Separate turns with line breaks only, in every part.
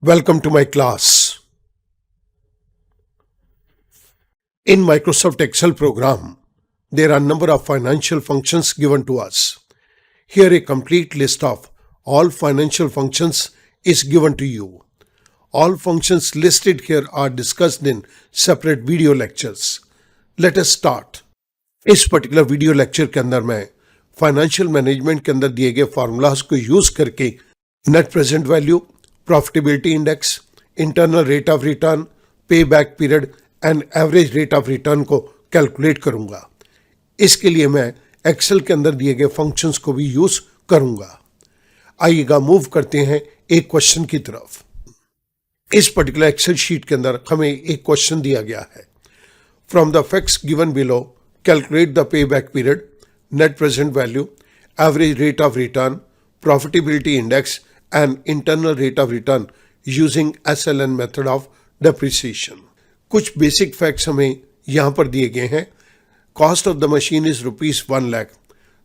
Welcome to my class. In Microsoft Excel program, there are a number of financial functions given to us. Here a complete list of all financial functions is given to you. All functions listed here are discussed in separate video lectures. Let us start. इस particular video lecture के अंदर मैं financial management के अंदर दिए गए formulas को use करके net present value, profitability index, internal rate of return, pay back period and average rate of return को कैलकुलेट करूंगा. इसके लिए मैं एक्सेल के अंदर दिए गए फंक्शंस को भी यूज करूंगा. आइएगा मूव करते हैं एक क्वेश्चन की तरफ. इस पर्टिकुलर एक्सेल शीट के अंदर हमें एक क्वेश्चन दिया गया है. From the facts given below calculate the pay back period, net present value, average rate of return, profitability index and internal rate of return using SLN method of depreciation. कुछ basic facts हमें यहाँ पर दिए गए हैं. Cost of the machine is ₹1 lakh.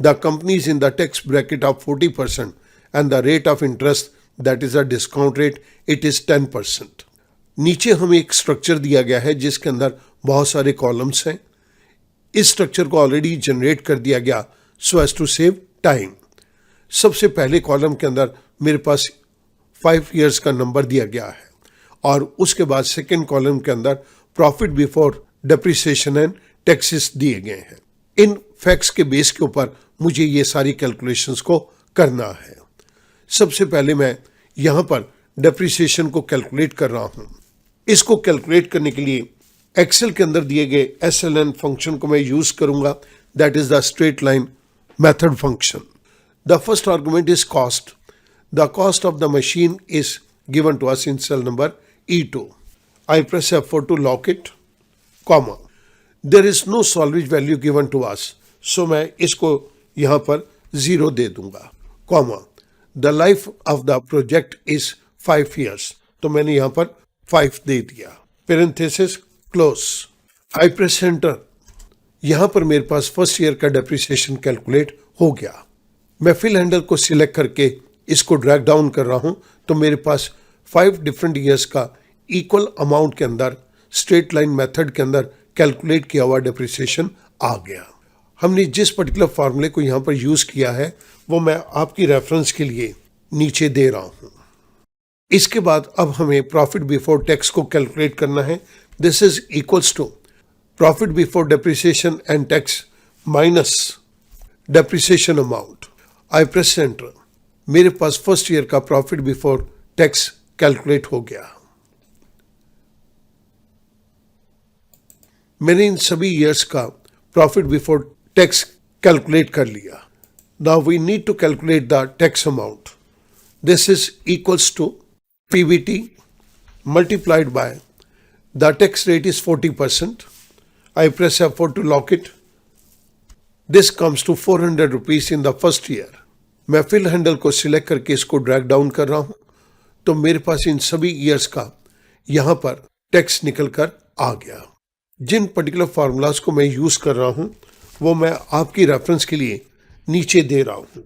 The company is in the tax bracket of 40% and the rate of interest, that is a discount rate, it is 10%. नीचे हमें एक स्ट्रक्चर दिया गया है जिसके अंदर बहुत सारे कॉलम्स हैं. इस स्ट्रक्चर को ऑलरेडी जनरेट कर दिया गया so as to save time. सबसे पहले कॉलम के अंदर मेरे पास 5 इयर्स का नंबर दिया गया है और उसके बाद सेकेंड कॉलम के अंदर profit before depreciation and taxes दिए गए हैं. इन फैक्ट्स के बेस के ऊपर मुझे ये सारी कैलकुलेशंस को करना है. सबसे पहले मैं यहाँ पर डेप्रिसिएशन को कैलकुलेट कर रहा हूँ. इसको कैलकुलेट करने के लिए एक्सेल के अंदर दिए गए SLN फंक्शन को मैं यूज करूंगा. That is the straight line method function. The first argument is cost. The cost of the machine is given to us in cell number E2. I press F4 to lock it, comma. There is no salvage value given to us, so मैं इसको यहां पर 0 दे दूंगा, comma. The life of the project is 5 years, तो मैंने यहां पर 5 दे दिया. Parenthesis close. I press enter. यहां पर मेरे पास फर्स्ट ईयर का डेप्रिसिएशन कैलकुलेट हो गया. मैं फिल हैंडल को सिलेक्ट करके इसको ड्रैग डाउन कर रहा हूं तो मेरे पास 5 डिफरेंट ईयर्स का इक्वल अमाउंट के अंदर स्ट्रेट लाइन मेथड के अंदर कैलकुलेट किया हुआ डेप्रिसिएशन आ गया. हमने जिस पर्टिकुलर फार्मूले को यहां पर यूज किया है वो मैं आपकी रेफरेंस के लिए नीचे दे रहा हूं. इसके बाद अब हमें प्रॉफिट बिफोर टैक्स को कैलकुलेट करना है. This is equals to profit before depreciation and tax minus depreciation amount. I press enter. मेरे पास फर्स्ट ईयर का प्रॉफिट बिफोर टैक्स कैलकुलेट हो गया. मैंने इन सभी ईयर्स का प्रॉफिट बिफोर टैक्स कैलकुलेट कर लिया. Now we need to calculate the tax amount. This is equals to PBT multiplied by the tax rate is 40%. I press F4 to lock it. This comes to 400 rupees in the first year. मैं fill handle को select करके इसको drag down कर रहा हूं तो मेरे पास इन सभी ईयर्स का यहां पर टैक्स निकल कर आ गया. जिन पर्टिकुलर फार्मूलाज को मैं यूज कर रहा हूं वो मैं आपकी रेफरेंस के लिए नीचे दे रहा हूं.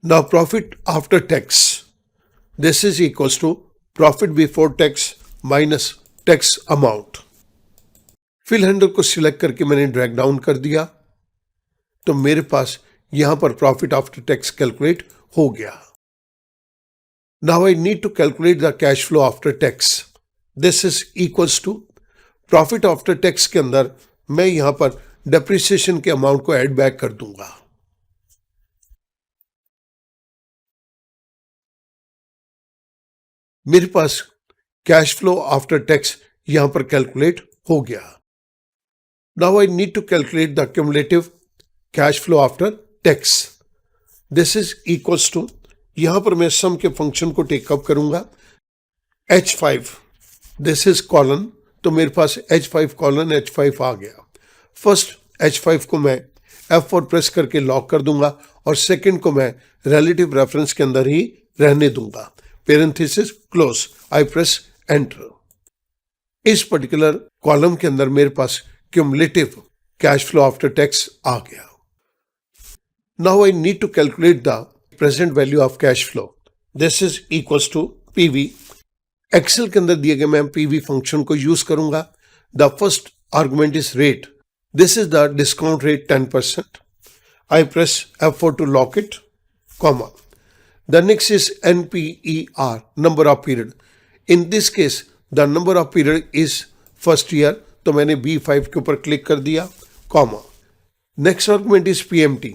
Now profit after tax, this is equals to profit before tax minus tax amount. Fill handle को सिलेक्ट करके मैंने ड्रैग डाउन कर दिया तो मेरे पास यहां पर प्रॉफिट आफ्टर टैक्स कैलकुलेट हो गया. Now I need to calculate the cash flow after tax. This is equals to profit after tax के अंदर मैं यहां पर डेप्रिसिएशन के अमाउंट को ऐड बैक कर दूंगा. मेरे पास कैश फ्लो आफ्टर टैक्स यहां पर कैलकुलेट हो गया. Now I need to calculate the cumulative cash flow after tax. This is equals to, यहां पर मैं सम के फंक्शन को टेकअप करूंगा. H5, दिस इज कॉलन, तो मेरे पास H5 कॉलन H5 आ गया. फर्स्ट H5 को मैं F4 प्रेस करके लॉक कर दूंगा और सेकंड को मैं रिलेटिव रेफरेंस के अंदर ही रहने दूंगा. Parenthesis close. I press enter. इस पर्टिकुलर कॉलम के अंदर मेरे पास cumulative cash flow after tax आ गया. Now I need to calculate the present value of cash flow. This is equals to PV Excel के अंदर दिए गए मैं पीवी फंक्शन को यूज करूंगा. The first argument is rate. This is the discount rate 10%. I press F4 to lock it, comma. The next is NPER, number of period. In this case, the number of period is first year, तो मैंने B5 के ऊपर click कर दिया, comma. Next argument is PMT.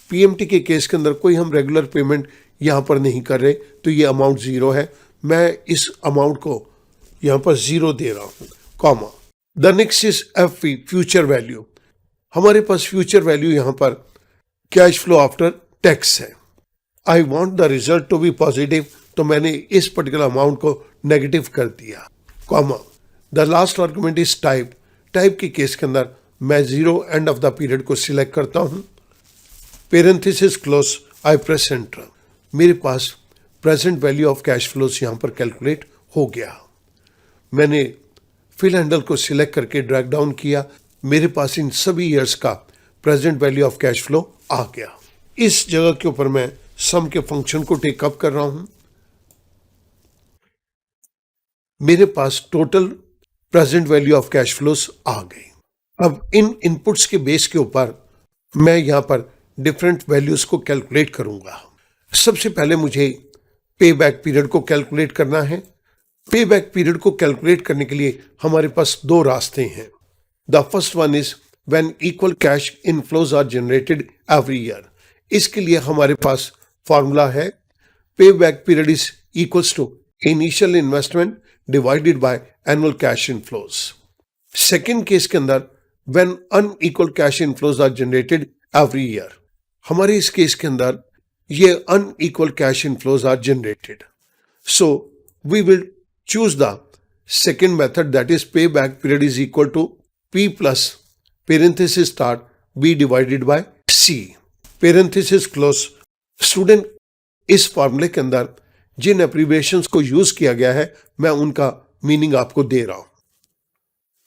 PMT के case के अंदर कोई हम रेगुलर पेमेंट यहाँ पर नहीं कर रहे, तो ये अमाउंट 0 है. मैं इस अमाउंट को यहाँ पर 0 दे रहा हूँ, comma. The next is FV, future value. हमारे पास फ्यूचर वैल्यू यहाँ पर कैश फ्लो आफ्टर टैक्स है. I want the result to be positive, तो मैंने इस पर्टिकुलर अमाउंट को नेगेटिव कर दिया, comma. The last argument is type. Type के केस के अंदर मैं 0 एंड ऑफ द पीरियड को सिलेक्ट करता हूं. Parenthesis close, I press enter. मेरे पास present value of cash flows यहां पर कैलकुलेट हो गया. मैंने फिल हैंडल को सिलेक्ट करके ड्रैग डाउन किया. मेरे पास इन सभी ईयर्स का present value of cash flow आ गया. इस जगह के ऊपर मैं सम के फंक्शन को टेकअप कर रहा हूं. मेरे पास total present value of cash flows आ गई. अब इन इनपुट्स के बेस के ऊपर मैं यहां पर डिफरेंट वैल्यूज को कैलकुलेट करूंगा. सबसे पहले मुझे पे बैक पीरियड को कैलकुलेट करना है. पे बैक पीरियड को कैलकुलेट करने के लिए हमारे पास 2 रास्ते हैं. The first one is when equal cash inflows are generated every year. इसके लिए हमारे पास फॉर्मूला है payback period is equals to initial investment divided by annual cash inflows. Second case के अंदर when unequal cash inflows are generated every year. हमारे इस case के अंदर ये unequal cash inflows are generated. So we will choose the second method, that is payback period is equal to P plus parenthesis start B divided by C, parenthesis close. Student, इस फॉर्मूले के अंदर जिन abbreviations को use किया गया है मैं उनका मीनिंग आपको दे रहा हूं.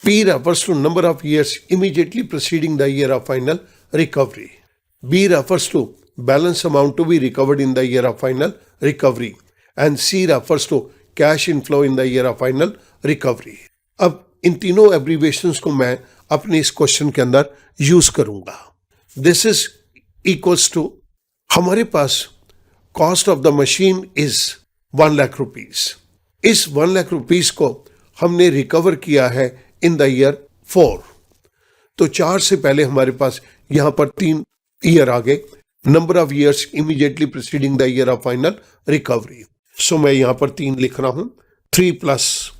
P refers to number of years immediately preceding the year of final recovery. B refers to balance amount to be recovered in the year of final recovery. And C refers to cash inflow in the year of final recovery. अब इन तीनों abbreviations को मैं अपने इस question के अंदर use करूंगा. This is equals to, हमारे पास cost of the machine is 1 lakh rupees. इस 1 लाख रुपीज को हमने रिकवर किया है इन द ईयर 4. तो 4 से पहले हमारे पास यहां पर 3 ईयर आ गए. Number of years immediately preceding the year of final recovery. So मैं यहां पर 3 लिख रहा हूं. 3 प्लस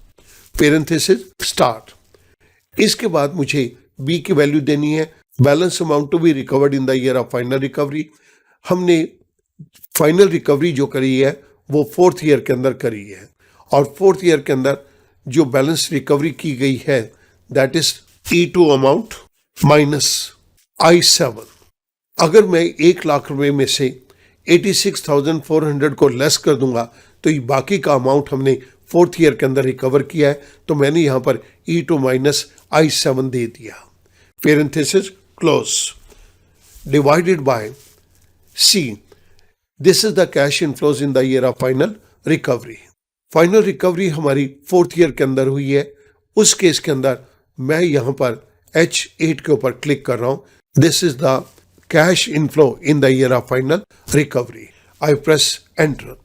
पेरेंथेसिस स्टार्ट. इसके बाद मुझे बी की वैल्यू देनी है balance amount to be recovered in the year of final recovery. हमने फाइनल रिकवरी जो करी है वो 4th ईयर के अंदर करी है, और 4th ईयर के अंदर जो बैलेंस रिकवरी की गई है that is E2 amount minus I7. अगर मैं 1 लाख रुपए में से 86,400 को लेस कर दूंगा तो ये बाकी का अमाउंट हमने 4th ईयर के अंदर रिकवर किया है, तो मैंने यहां पर E2 माइनस I7 दे दिया. Parenthesis close divided by C. This is the cash inflows in the year of final recovery. Final recovery हमारी 4th ईयर के अंदर हुई है. उस केस के अंदर मैं यहां पर H8 के ऊपर क्लिक कर रहा हूं. This is the cash inflow in the year of final recovery. I press enter.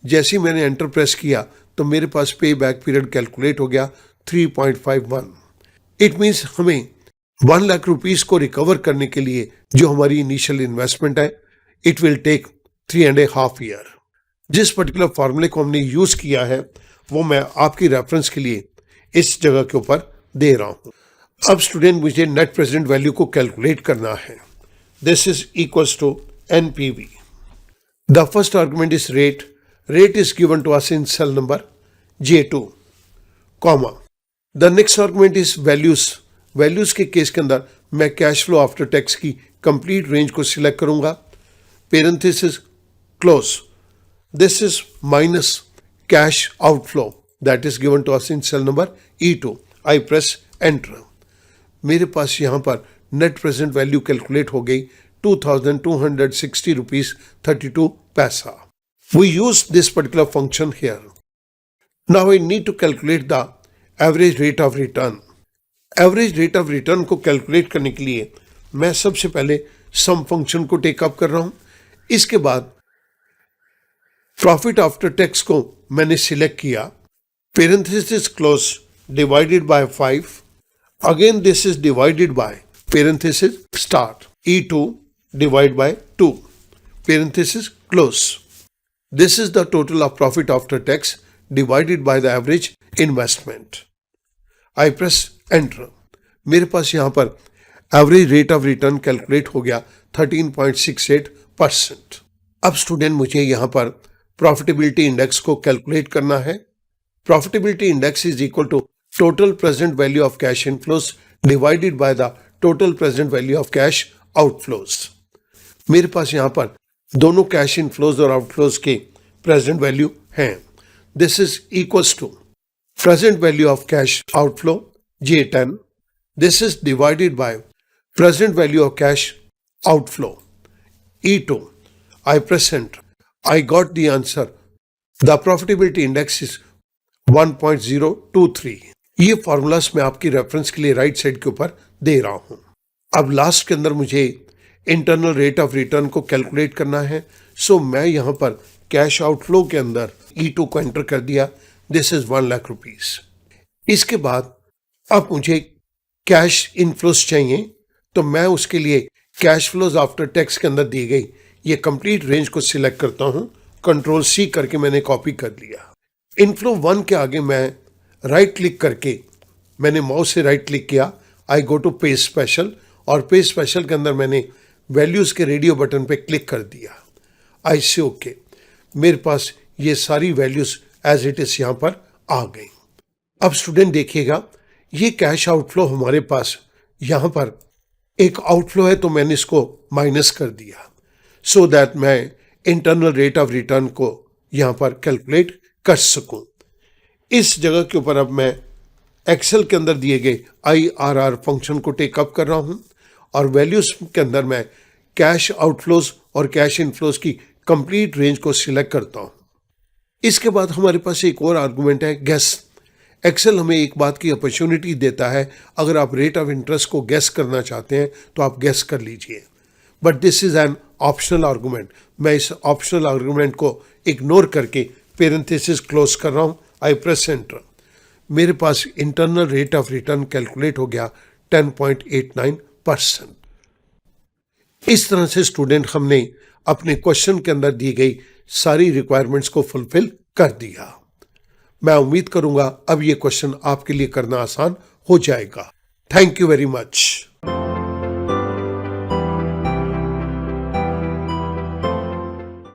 जैसे ही मैंने एंटर प्रेस किया तो मेरे पास पे बैक पीरियड कैलकुलेट हो गया 3.51. इट मीन्स हमें 1 लाख रुपीस को रिकवर करने के लिए जो हमारी इनिशियल इन्वेस्टमेंट है इट विल टेक 3.5 ईयर. जिस पर्टिकुलर फॉर्मूले को हमने यूज किया है वो मैं आपकी रेफरेंस के लिए इस जगह के ऊपर दे रहा हूं. अब स्टूडेंट, मुझे नेट प्रेजेंट वैल्यू को कैलकुलेट करना है. This is equals to NPV. The first argument is rate. Rate is given to us in cell number J2, comma. The next argument is values. Values के case के अंदर मैं cash flow after tax की complete range को select करूंगा. Parenthesis close. This is minus cash outflow that is given to us in cell number E2. I press enter. मेरे पास यहां पर नेट प्रेजेंट वैल्यू कैलकुलेट हो गई 2,260 रुपीज 32 पैसा. We use this particular function here. Now I need to calculate the average rate of return. Average rate of return को calculate करने के लिए मैं सबसे पहले सम फंक्शन को टेकअप कर रहा हूं। इसके बाद प्रॉफिट आफ्टर टैक्स को मैंने सिलेक्ट किया, parenthesis close divided by 5, again this is divided by parenthesis start E2 divide by 2 parenthesis close. This is the total of profit after tax divided by the average investment. I press enter. मेरे पास यहां पर average rate of return calculate हो गया 13.68%। अब student मुझे यहां पर प्रॉफिटेबिलिटी इंडेक्स को कैलकुलेट करना है। Profitability index is equal to total present value of cash inflows divided by the total present value of cash outflows. मेरे पास यहां पर दोनों कैश इनफ्लोज और आउटफ्लोज के प्रेजेंट वैल्यू हैं। This is equals to present value of cash outflow J10. This is divided by present value of cash outflow E2. I press enter. I got the answer. The profitability index is 1.023. ये formulas मैं आपकी reference के लिए right side के ऊपर दे रहा हूं। अब लास्ट के अंदर मुझे इंटरनल रेट ऑफ रिटर्न को कैलकुलेट करना है। सो मैं यहां पर कैश आउटफ्लो के अंदर E2 को एंटर कर दिया। This is 1 lakh rupees. इसके बाद अब मुझे कैश इनफ्लोज चाहिए, तो मैं उसके लिए कैश फ्लोज आफ्टर टैक्स के अंदर दी गई ये कंप्लीट रेंज को सिलेक्ट करता हूं। कंट्रोल C करके मैंने कॉपी कर लिया। इनफ्लो 1 के आगे मैं राइट क्लिक करके मैंने माउस से राइट क्लिक किया। आई गो टू पेज स्पेशल और पेज स्पेशल के अंदर मैंने वैल्यूज के रेडियो बटन पे क्लिक कर दिया। आई से ओके। मेरे पास ये सारी वैल्यूज एज इट इज यहां पर आ गई। अब स्टूडेंट देखिएगा, ये कैश आउटफ्लो हमारे पास यहां पर एक आउटफ्लो है, तो मैंने इसको माइनस कर दिया सो दैट मैं इंटरनल रेट ऑफ रिटर्न को यहां पर कैलकुलेट कर सकूं। इस जगह के ऊपर अब मैं एक्सेल के अंदर दिए गए IRR फंक्शन को टेकअप कर रहा हूं और वैल्यूज के अंदर मैं कैश आउटफ्लोज और कैश इनफ्लोज की कंप्लीट रेंज को सिलेक्ट करता हूं। इसके बाद हमारे पास एक और आर्गुमेंट है गेस। एक्सेल हमें एक बात की अपॉर्चुनिटी देता है, अगर आप रेट ऑफ इंटरेस्ट को गेस करना चाहते हैं तो आप गेस कर लीजिए, but this is an optional argument. मैं इस ऑप्शनल आर्गुमेंट को इग्नोर करके पेरेंथेसिस क्लोज कर रहा हूं। I press enter. मेरे पास internal rate of return calculate हो गया 10.89%। इस तरह से स्टूडेंट हमने अपने क्वेश्चन के अंदर दी गई सारी रिक्वायरमेंट्स को फुलफिल कर दिया। मैं उम्मीद करूंगा अब ये क्वेश्चन आपके लिए करना आसान हो जाएगा। Thank you very much.